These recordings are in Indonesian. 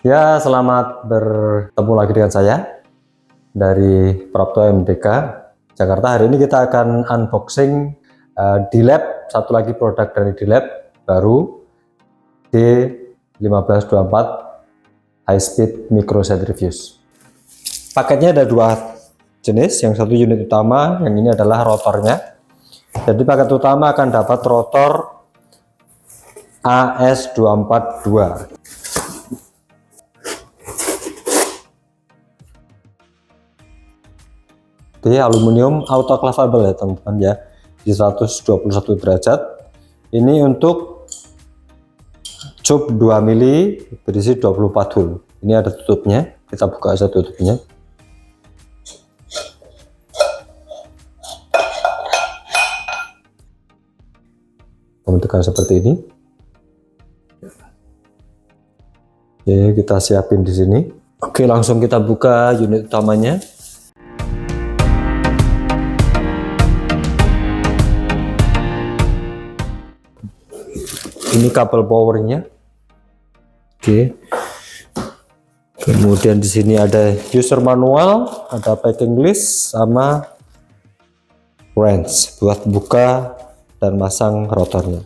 Ya, selamat bertemu lagi dengan saya dari Prapto MDK Jakarta. Hari ini kita akan unboxing D-Lab, satu lagi produk dari D-Lab baru D1524 High Speed Micro Centrifuge. Paketnya ada dua jenis, yang satu unit utama, yang ini adalah rotornya. Jadi paket utama akan dapat rotor AS242. Di aluminium autoclavable ya teman-teman ya, di 121 derajat. Ini untuk cup 2 mili berisi 24 hul. Ini ada tutupnya, kita buka aja tutupnya. Tekan seperti ini. Oke, kita siapin di sini. Oke, langsung kita buka unit utamanya. Ini kabel powernya. Oke. Kemudian di sini ada user manual, ada packing list sama wrench buat buka dan masang rotornya.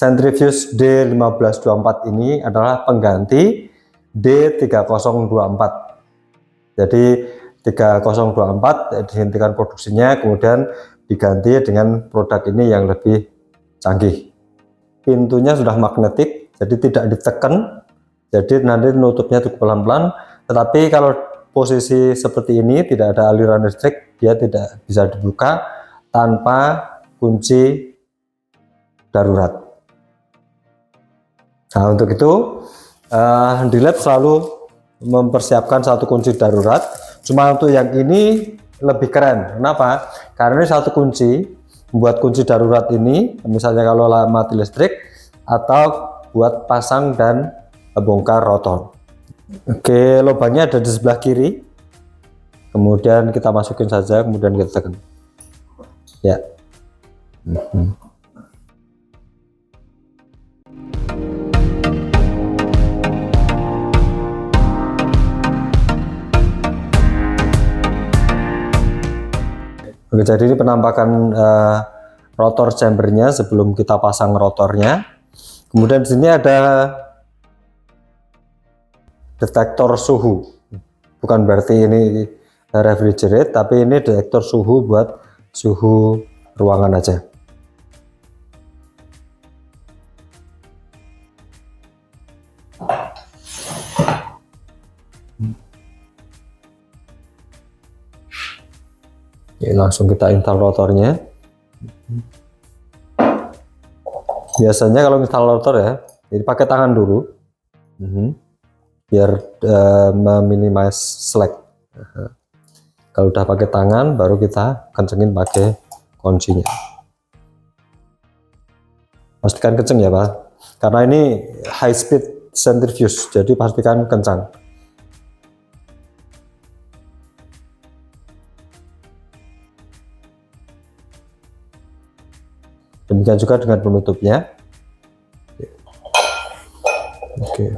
Centrifuge D1524 ini adalah pengganti D3024. Jadi 3024 dihentikan produksinya, kemudian diganti dengan produk ini yang lebih canggih. Pintunya sudah magnetik, jadi tidak ditekan, jadi nanti nutupnya cukup pelan-pelan. Tetapi kalau posisi seperti ini tidak ada aliran listrik, dia tidak bisa dibuka tanpa kunci darurat. Nah, untuk itu D-Lab selalu mempersiapkan satu kunci darurat. Cuma untuk yang ini lebih keren. Kenapa? Karena ini satu kunci. Buat kunci darurat ini, misalnya kalau mati listrik atau buat pasang dan bongkar rotor. Oke, lubangnya ada di sebelah kiri. Kemudian kita masukin saja, kemudian kita tekan. Ya. Oke, jadi ini penampakan rotor chambernya sebelum kita pasang rotornya. Kemudian di sini ada detektor suhu. Bukan berarti ini refrigerate, tapi ini detektor suhu buat suhu ruangan aja. Oke, langsung kita install rotornya. Biasanya kalau install rotor ya, jadi pakai tangan dulu, biar meminimais slack. Kalau udah pakai tangan, baru kita kencengin pakai kuncinya. Pastikan kenceng ya Pak, karena ini high speed centrifuge, jadi pastikan kencang. Demikian juga dengan penutupnya. Oke.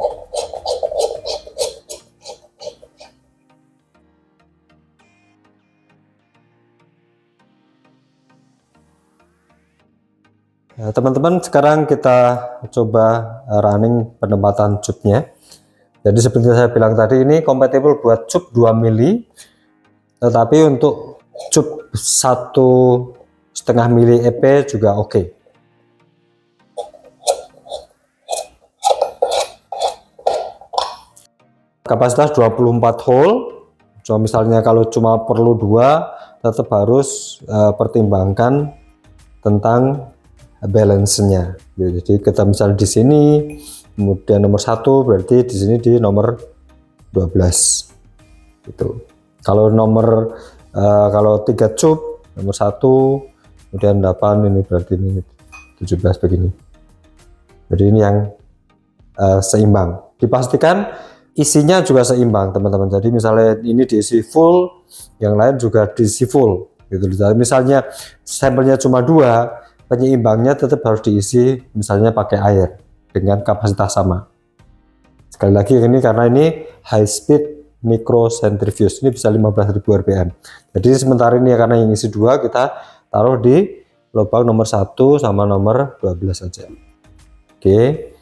Ya, teman-teman, sekarang kita coba running penempatan cupnya. Jadi seperti saya bilang tadi, ini kompatibel buat cup 2 mili, tetapi untuk cup 1 setengah mili EP juga oke. Kapasitas 24 volt. So, misalnya kalau cuma perlu 2, tetap harus pertimbangkan tentang balance-nya. Jadi kita misalnya di sini, kemudian nomor 1 berarti di sini di nomor 12. Gitu. Kalau nomor kalau 3 cup nomor 1, kemudian 8 ini berarti ini 17 begini. Jadi ini yang seimbang. Dipastikan isinya juga seimbang teman-teman. Jadi misalnya ini diisi full, yang lain juga diisi full gitu. Jadi misalnya sampelnya cuma 2, penyeimbangnya tetap harus diisi misalnya pakai air dengan kapasitas sama. Sekali lagi ini karena ini high speed microcentrifuge, ini bisa 15.000 rpm. Jadi sementara ini karena yang isi 2, kita taruh di lubang nomor 1 sama nomor 12 saja. Oke.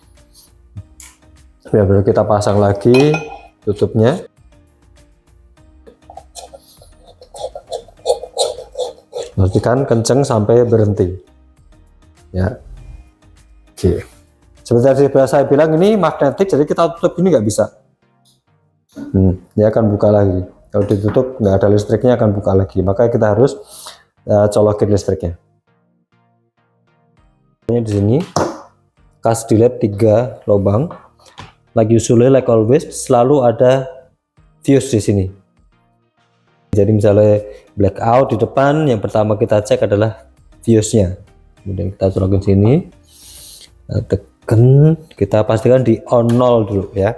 Baru kita pasang lagi tutupnya. Pastikan kenceng sampai berhenti. Ya. Oke. Seperti yang saya bilang ini magnetik, jadi kita tutup ini nggak bisa. Dia akan buka lagi. Kalau ditutup nggak ada listriknya akan buka lagi. Maka kita harus colokin listriknya. Di sini kas dilet 3 lubang. Like usually, like always, selalu ada fuse di sini. Jadi misalnya blackout di depan, yang pertama kita cek adalah fuse-nya. Kemudian kita colokin sini, tekan, kita pastikan di on 0 dulu ya.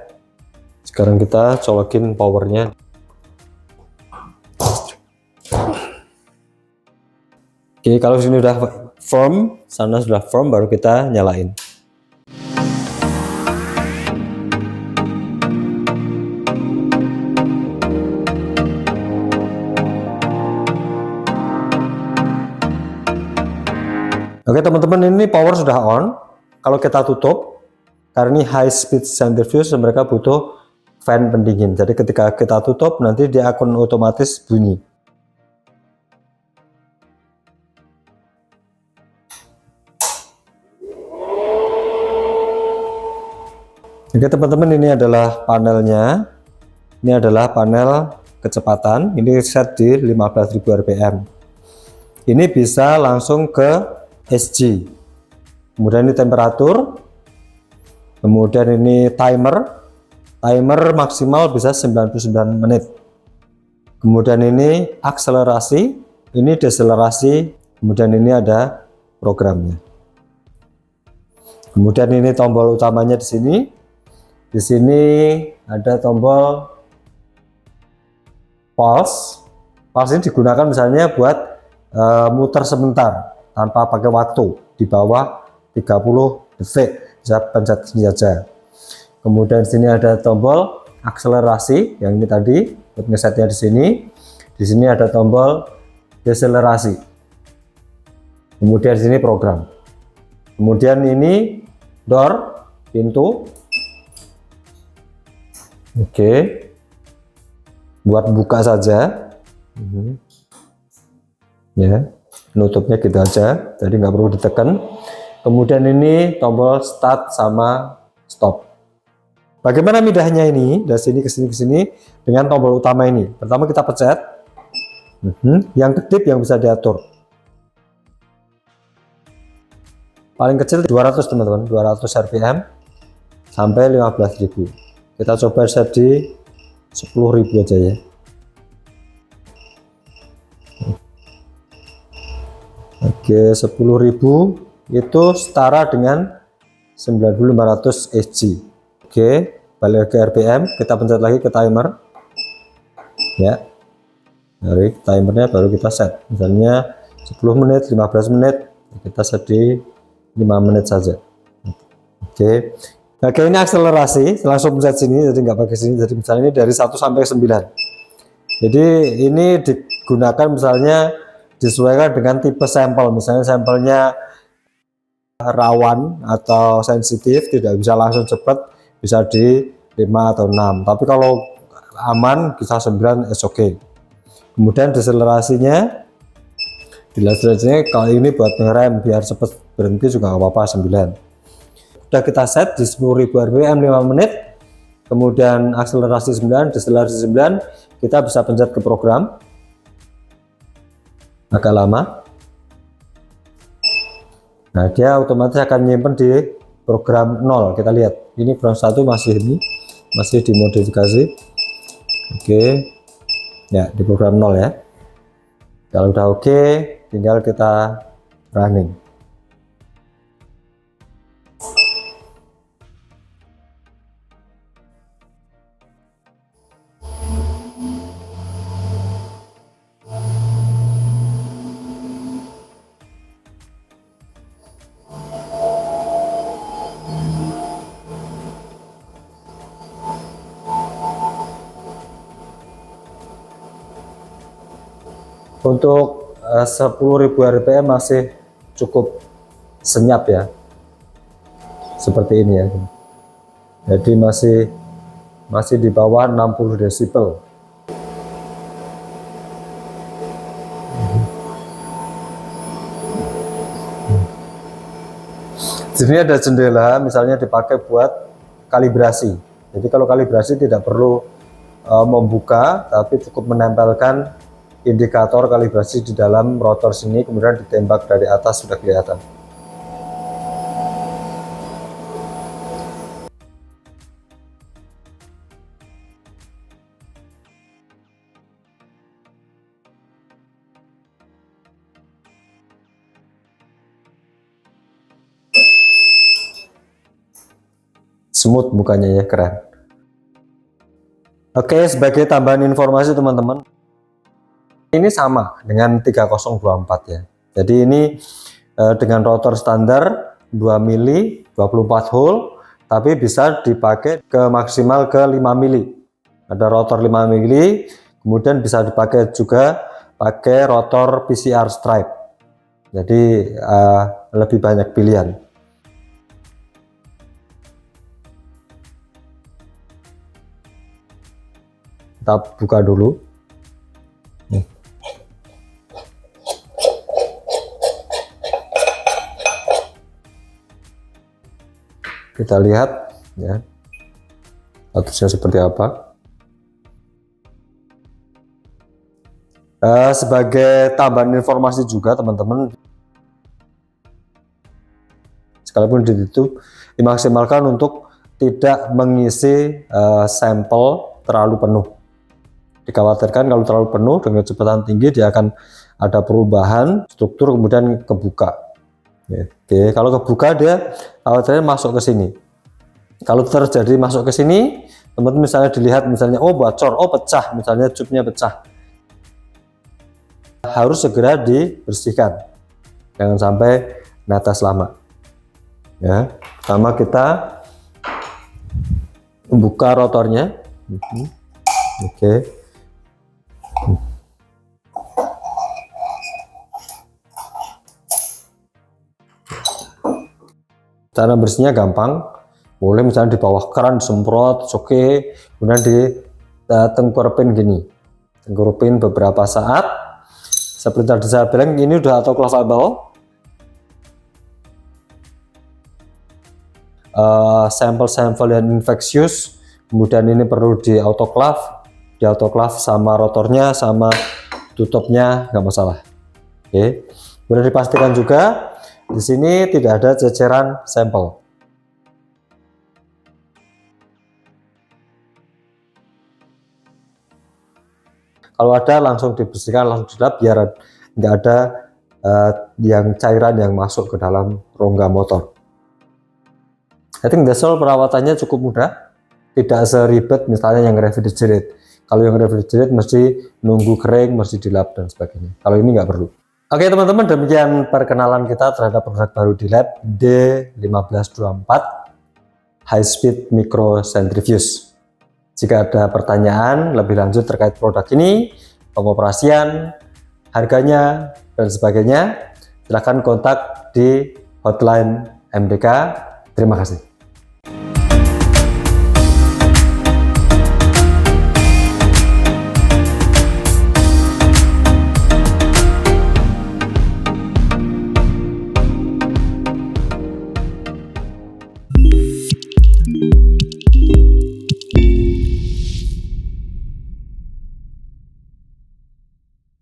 Sekarang kita colokin powernya. Oke, kalau sini udah firm, sana sudah firm, baru kita nyalain. Oke teman-teman, ini power sudah on. Kalau kita tutup, karena ini high speed centrifuge, mereka butuh fan pendingin. Jadi ketika kita tutup, nanti dia akan otomatis bunyi. Oke teman-teman, ini adalah panelnya. Ini adalah panel kecepatan. Ini set di 15.000 rpm. Ini bisa langsung ke SG. Kemudian ini temperatur. Kemudian ini timer. Timer maksimal bisa 99 menit. Kemudian ini akselerasi, ini deselerasi. Kemudian ini ada programnya. Kemudian ini tombol utamanya di sini. Di sini ada tombol pulse. Pulse ini digunakan misalnya buat muter sebentar tanpa pakai waktu, di bawah 30 detik bisa pencet sini saja. Kemudian di sini ada tombol akselerasi, yang ini tadi buat ngesetnya di sini. Di sini ada tombol deselerasi. Kemudian di sini program. Kemudian ini door, pintu. Oke. Buat buka saja. Ya. Nutupnya gitu aja, jadi nggak perlu ditekan. Kemudian ini tombol start sama stop. Bagaimana mindahnya ini dari sini ke sini ke sini dengan tombol utama ini? Pertama kita pencet, yang kedip yang bisa diatur. Paling kecil 200 teman-teman, 200 rpm sampai 15.000. Kita coba set di 10.000 aja ya. Oke, 10.000 itu setara dengan 9.500 SG. Oke, balik ke RPM, kita pencet lagi ke timer. Ya. Dari timernya baru kita set. Misalnya 10 menit, 15 menit, kita set di 5 menit saja. Oke. Oke, ini akselerasi, langsung pencet sini, jadi nggak pakai sini. Jadi misalnya ini dari 1 sampai 9. Jadi ini digunakan misalnya disesuaikan dengan tipe sampel. Misalnya sampelnya rawan atau sensitif, tidak bisa langsung cepat, bisa di 5 atau 6. Tapi kalau aman bisa 9 is okay. Kemudian deselerasinya Dilap-dilapnya kali ini buat ngerem biar cepet berhenti juga nggak apa-apa 9. Udah kita set di 10.000 rpm 5 menit, kemudian akselerasi 9, deselerasi 9, kita bisa pencet ke program. Agak lama. Nah, dia otomatis akan nyimpen di program 0. Kita lihat, ini program 1 masih dimodifikasi. Oke. Ya, di program 0 ya. Kalau udah oke, tinggal kita running. Untuk 10.000 rpm masih cukup senyap ya, seperti ini ya. Jadi masih di bawah 60 desibel. Di sini ada jendela, misalnya dipakai buat kalibrasi. Jadi kalau kalibrasi tidak perlu membuka, tapi cukup menempelkan indikator kalibrasi di dalam rotor sini, kemudian ditembak dari atas sudah kelihatan. Smooth mukanya ya, keren. Oke, sebagai tambahan informasi teman-teman, ini sama dengan 3024 ya. Jadi ini dengan rotor standar 2 mili 24 hole, tapi bisa dipakai ke maksimal ke 5 mili. Ada rotor 5 mili, kemudian bisa dipakai juga pakai rotor PCR stripe. Jadi lebih banyak pilihan. Kita buka dulu. Nih. Kita lihat ya statusnya seperti apa. Sebagai tambahan informasi juga teman-teman, sekalipun ditutup, dimaksimalkan untuk tidak mengisi sampel terlalu penuh. Dikhawatirkan kalau terlalu penuh dengan kecepatan tinggi dia akan ada perubahan struktur kemudian kebuka. Oke, kalau kebuka dia khawatirnya masuk ke sini. Kalau terjadi masuk ke sini, teman-teman misalnya dilihat misalnya oh bocor, oh pecah, misalnya cupnya pecah, harus segera dibersihkan, jangan sampai netes lama. Ya, pertama kita buka rotornya. Oke. Cara bersihnya gampang, boleh misalnya di bawah keran semprot, oke, kemudian ditengkurapin gini, tengkurapin beberapa saat. Seperti tadi saya bilang, ini udah autoclavable. Sampel-sampel yang infeksius, kemudian ini perlu di autoclave sama rotornya sama tutupnya nggak masalah. Oke, kemudian dipastikan juga di sini tidak ada ceceran sampel. Kalau ada langsung dibersihkan, langsung dilap biar nggak ada yang cairan yang masuk ke dalam rongga motor. I think that's all. Perawatannya cukup mudah, tidak seribet misalnya yang refrigerate. Kalau yang refrigerate mesti nunggu kering, mesti dilap dan sebagainya. Kalau ini nggak perlu. Oke teman-teman, demikian perkenalan kita terhadap produk baru Dilap D1524 High Speed Micro Centrifuge. Jika ada pertanyaan lebih lanjut terkait produk ini, pengoperasian, harganya, dan sebagainya, silakan kontak di hotline MDK. Terima kasih.